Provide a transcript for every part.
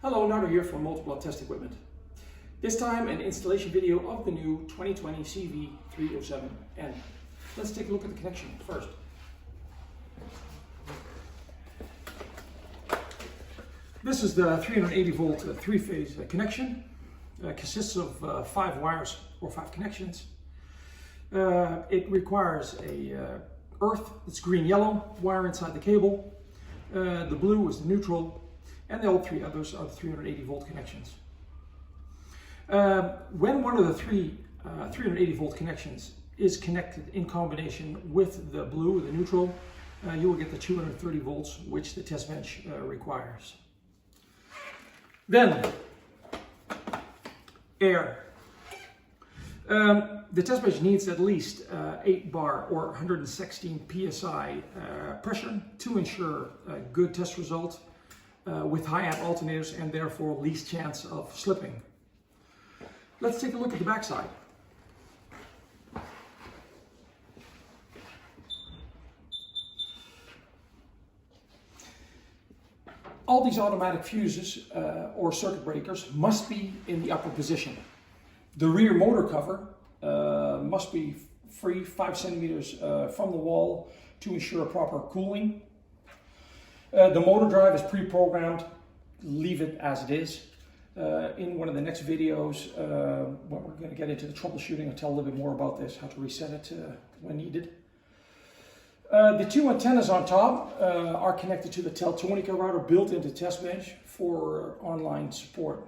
Hello, Nardo here from MOTOPLAT Test Equipment. This time an installation video of the new 2020 CV-307N. Let's take a look at the connection first. This is the 380 volt three-phase connection. Consists of 5 wires or 5 connections. It requires a earth that's green-yellow wire inside the cable. The blue is the neutral, and the all 3 others are the 380 volt connections. When one of the 380 volt connections is connected in combination with the blue, the neutral, you will get the 230 volts which the test bench requires. Then, air. The test bench needs at least 8 bar or 116 psi pressure to ensure a good test result with high amp alternators and therefore least chance of slipping. Let's take a look at the back side. All these automatic fuses or circuit breakers must be in the upper position. The rear motor cover must be free 5 centimeters from the wall to ensure proper cooling. The motor drive is pre-programmed. Leave it as it is. In one of the next videos, when we're going to get into the troubleshooting, I'll tell a little bit more about this, how to reset it when needed. The 2 antennas on top are connected to the Teltonica router built into test bench for online support.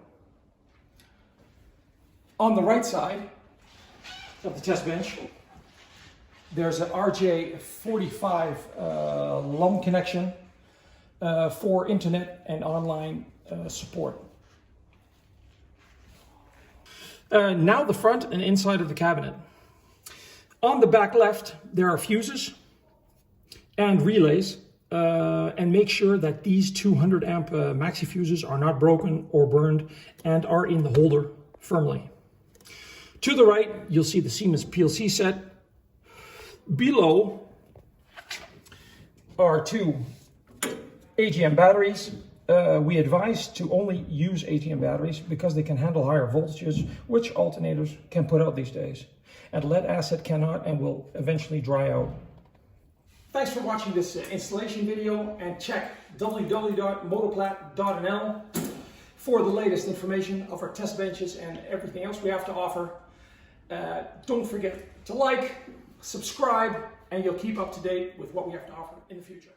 On the right side of the test bench, there's an RJ45 LUM connection for internet and online support. Now the front and inside of the cabinet. On the back left, there are fuses and relays, and make sure that these 200 amp maxi fuses are not broken or burned and are in the holder firmly. To the right, you'll see the Siemens PLC set. Below are 2 AGM batteries. We advise to only use AGM batteries because they can handle higher voltages, which alternators can put out these days. And lead acid cannot and will eventually dry out. Thanks for watching this installation video, and check www.motoplat.nl for the latest information of our test benches and everything else we have to offer. Don't forget to like, subscribe, and you'll keep up to date with what we have to offer in the future.